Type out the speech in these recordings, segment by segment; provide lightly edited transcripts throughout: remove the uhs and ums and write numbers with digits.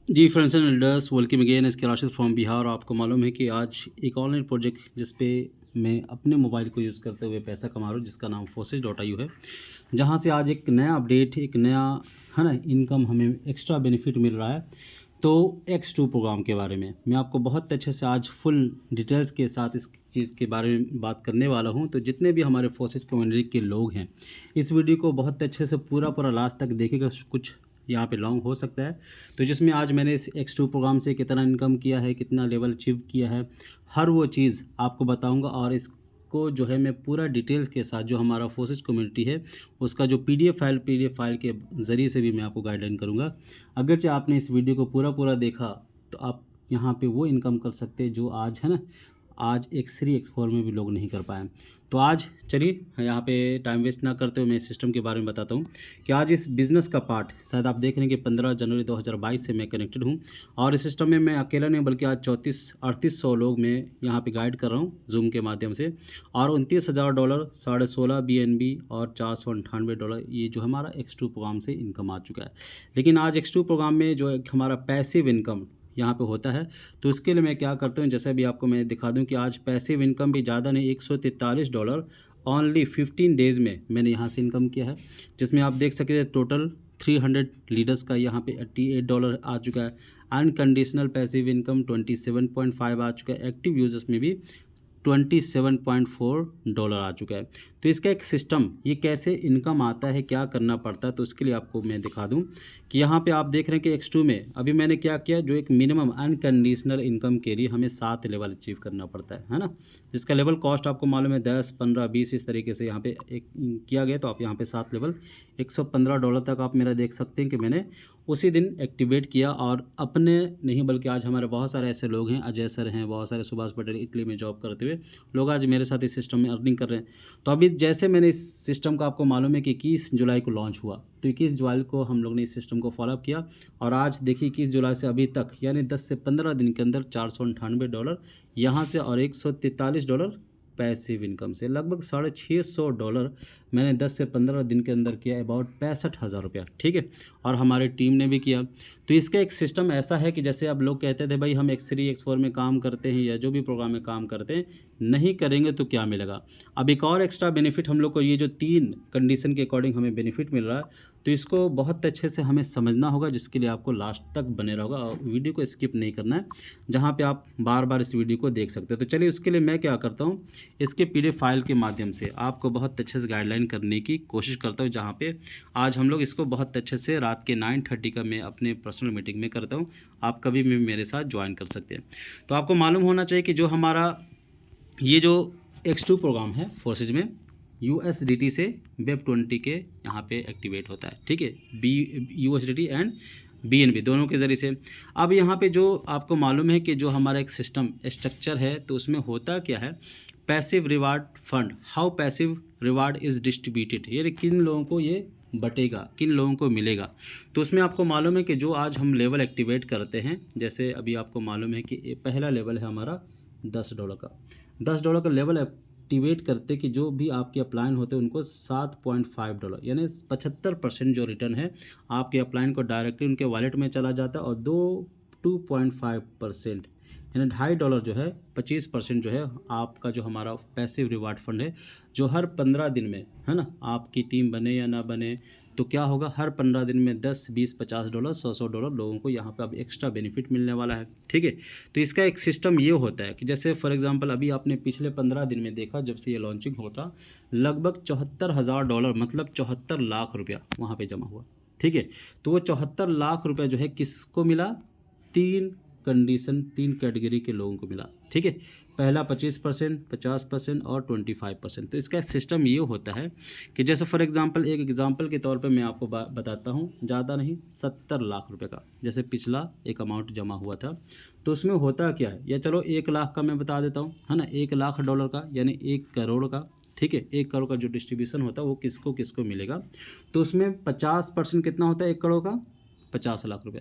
Ji friends and elders, welcome again S K Rashid from Bihar. आपको मालूम है कि आज एक ऑनलाइन प्रोजेक्ट जिस पे मैं अपने मोबाइल को यूज़ करते हुए पैसा कमा रहा हूँ, जिसका नाम Fosage.io है, जहाँ से आज एक नया अपडेट, एक नया है ना इनकम, हमें एक्स्ट्रा बेनिफिट मिल रहा है। तो X2 प्रोग्राम के बारे में मैं आपको बहुत अच्छे से आज फुल डिटेल्स के साथ इस चीज़ के बारे में बात करने वाला हूँ। तो जितने भी हमारे फोसेज कम्युनिटी के लोग हैं, इस वीडियो को बहुत अच्छे से पूरा लास्ट तक देखेगा। कुछ यहाँ पे लॉन्ग हो सकता है, तो जिसमें आज मैंने इस X2 प्रोग्राम से कितना इनकम किया है, कितना लेवल अचीव किया है, हर वो चीज़ आपको बताऊंगा। और इसको जो है मैं पूरा डिटेल्स के साथ, जो हमारा फोसेज कम्युनिटी है उसका जो पीडीएफ फाइल के ज़रिए से भी मैं आपको गाइडलाइन करूँगा। अगरचे आपने इस वीडियो को पूरा देखा तो आप यहाँ पे वो इनकम कर सकते हैं जो आज है ना, आज X3 X4 में भी लोग नहीं कर पाए। तो आज चलिए यहाँ पे टाइम वेस्ट ना करते हुए मैं सिस्टम के बारे में बताता हूँ कि आज इस बिज़नेस का पार्ट शायद आप देख रहे हैं कि 15 जनवरी 2022 से मैं कनेक्टेड हूँ। और इस सिस्टम में मैं अकेला नहीं बल्कि आज 3800 लोग मैं यहाँ पे गाइड कर रहा हूँ जूम के माध्यम से। और $29,000, $16.5 BNB और $498 ये जो हमारा X2 प्रोग्राम से इनकम आ चुका है। लेकिन आज X2 प्रोग्राम में जो एक हमारा पैसिव इनकम यहाँ पे होता है, तो इसके लिए मैं क्या करता हूँ, जैसे भी आपको मैं दिखा दूँ कि आज पैसिव इनकम भी ज़्यादा नहीं, $143 ओनली 15 डेज़ में मैंने यहाँ से इनकम किया है। जिसमें आप देख सकते हैं टोटल 300 लीडर्स का यहाँ पे $88 आ चुका है। अनकंडीशनल पैसिव इनकम 27.5 आ चुका है। एक्टिव यूजर्स में भी $27.4 आ चुका है। तो इसका एक सिस्टम, ये कैसे इनकम आता है, क्या करना पड़ता है, तो इसके लिए आपको मैं दिखा दूं कि यहाँ पे आप देख रहे हैं कि X2 में अभी मैंने क्या किया, जो एक मिनिमम अनकंडीशनल इनकम के लिए हमें 7 लेवल अचीव करना पड़ता है ना। जिसका लेवल कॉस्ट आपको मालूम है 10, 15, 20 इस तरीके से यहाँ पे एक किया गया। तो आप यहाँ पे 7 लेवल $115 तक आप मेरा देख सकते हैं कि मैंने उसी दिन एक्टिवेट किया। और अपने नहीं बल्कि आज हमारे बहुत सारे ऐसे लोग हैं, अजय सर हैं, बहुत सारे सुभाष पटेल इटली में जॉब करते हुए लोग आज मेरे साथ इस सिस्टम में अर्निंग कर रहे हैं। तो अभी जैसे मैंने इस सिस्टम का, आपको मालूम है कि 21 जुलाई को लॉन्च हुआ, तो 21 जुलाई को हम लोग ने इस सिस्टम को फॉलोअप किया। और आज देखिए 21 जुलाई से अभी तक यानी 10 से 15 दिन के अंदर $498 यहाँ से और $143 पैसिव इनकम से, लगभग $650 मैंने 10 से 15 दिन के अंदर किया, अबाउट ₹65,000। ठीक है, और हमारी टीम ने भी किया। तो इसका एक सिस्टम ऐसा है कि जैसे अब लोग कहते थे भाई हम X3 X4 में काम करते हैं या जो भी प्रोग्राम में काम करते हैं, नहीं करेंगे तो क्या मिलेगा। अब एक और एक्स्ट्रा बेनिफिट हम लोग को, ये जो 3 कंडीशन के अकॉर्डिंग हमें बेनिफिट मिल रहा है, तो इसको बहुत अच्छे से हमें समझना होगा, जिसके लिए आपको लास्ट तक बने रहोगा और वीडियो को स्किप नहीं करना है, जहाँ पे आप बार बार इस वीडियो को देख सकते हो। तो चलिए उसके लिए मैं क्या करता हूँ, इसके PDF फाइल के माध्यम से आपको बहुत अच्छे से गाइडलाइन करने की कोशिश करता हूँ, जहाँ पे आज हम लोग इसको बहुत अच्छे से रात के 9:30 का मैं अपने पर्सनल मीटिंग में करता हूँ। आप कभी भी मेरे साथ ज्वाइन कर सकते हैं। तो आपको मालूम होना चाहिए कि जो हमारा ये जो X2 प्रोग्राम है फोर्सेज में, USDT से Web20 के यहाँ पे एक्टिवेट होता है। ठीक है, USDT एंड BNB दोनों के ज़रिए से। अब यहाँ पे जो आपको मालूम है कि जो हमारा एक सिस्टम स्ट्रक्चर है, तो उसमें होता क्या है, passive reward fund, how passive reward is distributed, यानी किन लोगों को ये बटेगा, किन लोगों को मिलेगा। तो उसमें आपको मालूम है कि जो आज हम लेवल एक्टिवेट करते हैं, जैसे अभी आपको मालूम है कि पहला लेवल है हमारा $10 का। $10 का लेवल एक्टिवेट करते कि जो भी आपके अपलाइन होते हैं उनको $7.5 यानी 75% जो रिटर्न है आपके अपलाइन को डायरेक्टली उनके वॉलेट में चला जाता है। और 2.5% यानी $2.5 जो है, 25% जो है आपका जो हमारा पैसिव रिवार्ड फंड है, जो हर 15 दिन में है ना, आपकी टीम बने या ना बने, तो क्या होगा, हर 15 दिन में 10, 20, $50, $100 लोगों को यहाँ पे अब एक्स्ट्रा बेनिफिट मिलने वाला है। ठीक है, तो इसका एक सिस्टम ये होता है कि जैसे फॉर एग्जांपल अभी आपने पिछले 15 दिन में देखा, जब से ये लॉन्चिंग होता, लगभग $74,000 मतलब 74 लाख रुपया वहाँ पे जमा हुआ। ठीक है, तो वो 74 लाख रुपया जो है किसको मिला, 3 कंडीशन, 3 कैटेगरी के लोगों को मिला। ठीक है, पहला 25%, 50% और 25%। तो इसका सिस्टम ये होता है कि जैसे फॉर एग्जांपल, एक एग्जांपल के तौर पे मैं आपको बताता हूँ, ज़्यादा नहीं, 70 लाख रुपए का जैसे पिछला एक अमाउंट जमा हुआ था। तो उसमें होता क्या है, या चलो 1 लाख का मैं बता देता हूँ, है ना, $1 लाख का यानी 1 करोड़ का। ठीक है, 1 करोड़ का जो डिस्ट्रीब्यूशन होता है वो किसको किसको मिलेगा। तो उसमें 50% कितना होता है 1 करोड़ का, 50 लाख रुपए।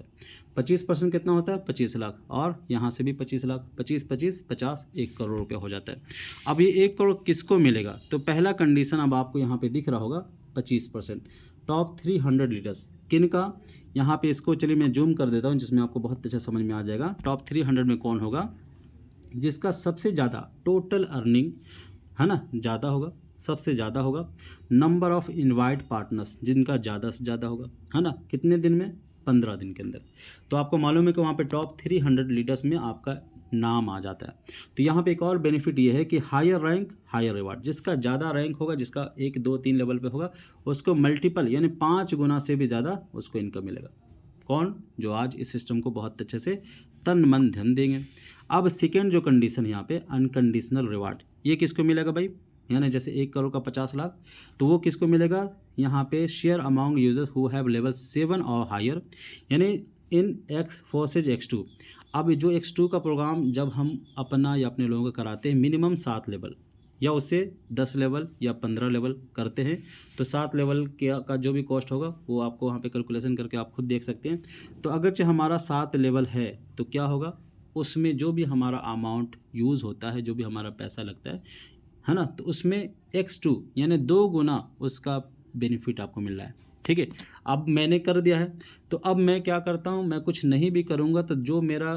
25% कितना होता है, 25 लाख। और यहाँ से भी 25 लाख, 25, 25, 50, 1 करोड़ रुपया हो जाता है। अब ये 1 करोड़ किसको मिलेगा, तो पहला कंडीशन अब आपको यहाँ पे दिख रहा होगा 25%, टॉप 300 लीडर्स किन का, यहाँ पे इसको चलिए मैं जूम कर देता हूँ जिसमें आपको बहुत अच्छा समझ में आ जाएगा। टॉप 300 में कौन होगा जिसका सबसे ज़्यादा टोटल अर्निंग है ना ज़्यादा होगा, सबसे ज़्यादा होगा। नंबर ऑफ़ इनवाइट पार्टनर्स जिनका ज़्यादा से ज़्यादा होगा, है ना, कितने दिन में, 15 दिन के अंदर। तो आपको मालूम है कि वहाँ पे टॉप 300 लीडर्स में आपका नाम आ जाता है। तो यहाँ पे एक और बेनिफिट ये है कि हायर रैंक हायर रिवार्ड, जिसका ज़्यादा रैंक होगा, जिसका 1 2 3 लेवल पे होगा, उसको मल्टीपल यानी 5 गुना से भी ज़्यादा उसको इनकम मिलेगा। कौन, जो आज इस सिस्टम को बहुत अच्छे से तन मन धन देंगे। अब सेकेंड जो कंडीशन यहाँ पे अनकंडीशनल रिवार्ड, ये किसको मिलेगा भाई, यानी जैसे 1 करोड़ का 50 लाख, तो वो किसको मिलेगा यहाँ पे, share among users who have level 7 और हायर, यानी इन एक्स फोर्सेज X2। अब जो X2 का प्रोग्राम जब हम अपना या अपने लोगों का कराते हैं मिनिमम 7 लेवल या उससे 10 लेवल या 15 लेवल करते हैं, तो 7 लेवल का जो भी कॉस्ट होगा वो आपको वहाँ पे कैलकुलेशन करके आप खुद देख सकते हैं। तो अगरचे हमारा 7 लेवल है तो क्या होगा, उसमें जो भी हमारा अमाउंट यूज़ होता है, जो भी हमारा पैसा लगता है ना, तो उसमें X2 यानी 2 गुना उसका बेनिफिट आपको मिल रहा है। ठीक है, अब मैंने कर दिया है, तो अब मैं क्या करता हूँ, मैं कुछ नहीं भी करूँगा तो जो मेरा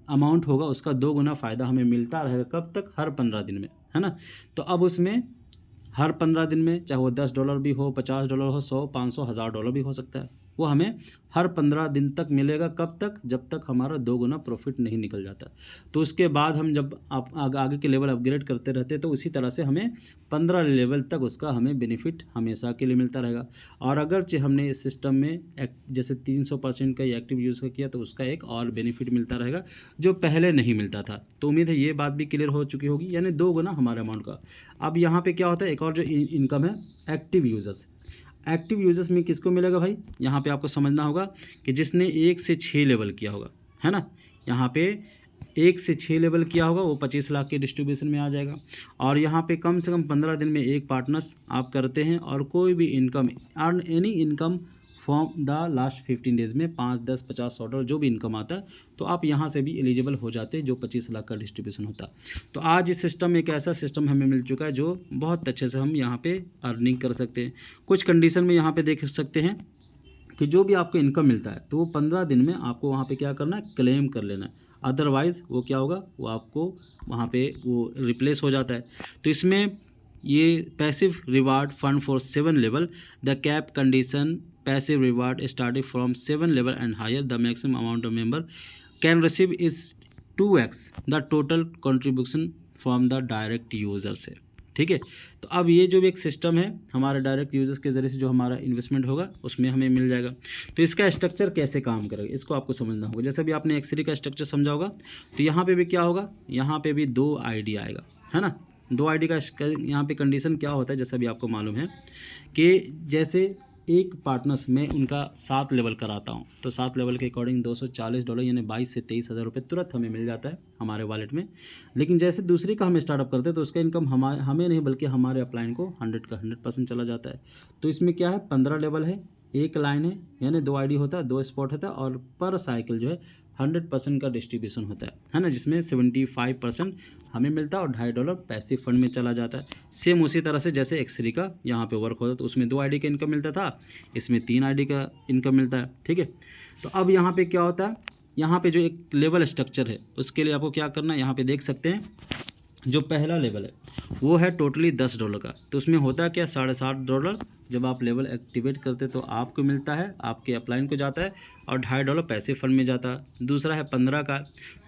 अमाउंट होगा उसका 2 गुना फ़ायदा हमें मिलता रहेगा। कब तक, हर 15 दिन में, है ना। तो अब उसमें हर 15 दिन में चाहे वो $10 भी हो, $50 हो, 100 500 $1000 भी हो सकता है, वो हमें हर 15 दिन तक मिलेगा। कब तक, जब तक हमारा 2 गुना प्रॉफिट नहीं निकल जाता। तो उसके बाद हम जब आप आगे के लेवल अपग्रेड करते रहते हैं तो उसी तरह से हमें 15 लेवल तक उसका हमें बेनिफिट हमेशा के लिए मिलता रहेगा। और अगरचे हमने इस सिस्टम में जैसे 300% का एक्टिव यूज़ किया तो उसका एक और बेनिफिट मिलता रहेगा जो पहले नहीं मिलता था। तो उम्मीद है ये बात भी क्लियर हो चुकी होगी, यानी 2 गुना हमारे अमाउंट का। अब यहाँ पे क्या होता है, एक और जो इनकम है एक्टिव यूज़र्स। एक्टिव यूज़र्स में किसको मिलेगा भाई, यहाँ पे आपको समझना होगा कि जिसने 1 से 6 लेवल किया होगा, है ना, यहाँ पे 1 से 6 लेवल किया होगा वो 25 लाख के डिस्ट्रीब्यूशन में आ जाएगा। और यहाँ पे कम से कम 15 दिन में एक पार्टनर्स आप करते हैं और कोई भी income earn any income from the last 15 days में 5 10 50 $100 जो भी इनकम आता है तो आप यहाँ से भी एलिजिबल हो जाते हैं जो 25 लाख का डिस्ट्रीब्यूशन होता है। तो आज इस सिस्टम एक ऐसा सिस्टम हमें मिल चुका है जो बहुत अच्छे से हम यहाँ पे अर्निंग कर सकते हैं। कुछ कंडीशन में यहाँ पे देख सकते हैं कि जो भी आपको इनकम मिलता है तो वो 15 दिन में आपको वहाँ पे क्या करना है, क्लेम कर लेना है। अदरवाइज़ वो क्या होगा, वो आपको वहाँ पे वो रिप्लेस हो जाता है। तो इसमें ये passive reward fund for 7 level, the cap condition passive reward starting from 7 level and higher, the maximum amount of member can receive is 2x the total contribution from the direct user से। ठीक है, तो अब ये जो भी एक system है हमारे डायरेक्ट यूजर्स के ज़रिए से जो हमारा इन्वेस्टमेंट होगा उसमें हमें मिल जाएगा। तो इसका स्ट्रक्चर कैसे काम करेगा इसको आपको समझना होगा। जैसे भी आपने एक्स3 का स्ट्रक्चर समझा होगा तो यहाँ पे भी क्या होगा, यहाँ पे भी 2 ID आएगा, है ना। 2 ID का यहाँ पे कंडीशन क्या होता है, जैसा भी आपको मालूम है कि जैसे एक पार्टनर्स में उनका 7 लेवल कराता हूँ तो 7 लेवल के अकॉर्डिंग $240 यानी 22 से 23 हज़ार रुपये तुरंत हमें मिल जाता है हमारे वॉलेट में। लेकिन जैसे दूसरी का हम स्टार्टअप करते हैं तो उसका इनकम हमें नहीं बल्कि हमारे अपलाइन को 100 का 100% चला जाता है। तो इसमें क्या है, 15 लेवल है, 1 लाइन है, यानी 2 ID होता है, 2 स्पॉट होता है और पर साइकिल जो है 100% का डिस्ट्रीब्यूशन होता है ना, जिसमें 75% हमें मिलता है और $2.5 पैसिव फंड में चला जाता है। सेम उसी तरह से जैसे एक्स3 का यहाँ पे वर्क होता है तो उसमें 2 ID का इनकम मिलता था, इसमें 3 ID का इनकम मिलता है। ठीक है, तो अब यहाँ पे क्या होता है, यहाँ पे जो एक लेवल स्ट्रक्चर है उसके लिए आपको क्या करना है, यहाँ पे देख सकते हैं जो पहला लेवल है वो है टोटली $10 का। तो उसमें होता है क्या, $7.5 जब आप लेवल एक्टिवेट करते तो आपको मिलता है, आपके अपलाइन को जाता है और $2.5 पैसे फंड में जाता है। दूसरा है 15 का,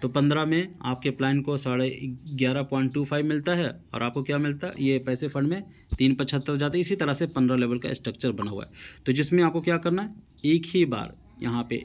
तो 15 में आपके अपलाइन को 11.25 मिलता है और आपको क्या मिलता है, ये पैसे फंड में 3.75 जाता है। इसी तरह से 15 लेवल का स्ट्रक्चर बना हुआ है। तो जिसमें आपको क्या करना है, एक ही बार यहाँ पे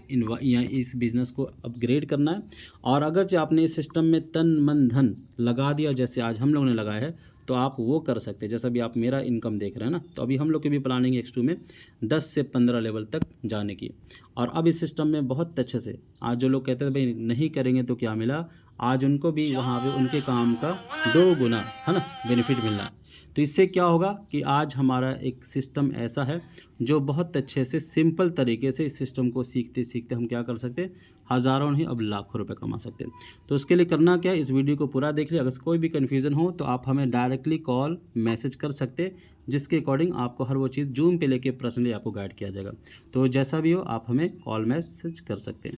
इस बिज़नेस को अपग्रेड करना है। और अगर जो आपने इस सिस्टम में तन मन धन लगा दिया जैसे आज हम लोगों ने लगाया है तो आप वो कर सकते हैं। जैसा भी आप मेरा इनकम देख रहे हैं ना, तो अभी हम लोग की भी प्लानिंग है X2 में 10 से 15 लेवल तक जाने की। और अब इस सिस्टम में बहुत अच्छे से आज जो लोग कहते थे भाई नहीं करेंगे तो क्या मिला, आज उनको भी वहाँ पे उनके काम का 2 गुना है ना बेनिफिट मिल रहा है। तो इससे क्या होगा कि आज हमारा एक सिस्टम ऐसा है जो बहुत अच्छे से सिंपल तरीके से इस सिस्टम को सीखते सीखते हम क्या कर सकते हैं, हज़ारों नहीं अब लाखों रुपए कमा सकते हैं। तो उसके लिए करना क्या है, इस वीडियो को पूरा देख लिया। अगर कोई भी कन्फ्यूज़न हो तो आप हमें डायरेक्टली कॉल मैसेज कर सकते हैं, जिसके अकॉर्डिंग आपको हर वो चीज़ जूम पे लेके पर्सनली आपको गाइड किया जाएगा। तो जैसा भी हो आप हमें कॉल मैसेज कर सकते हैं।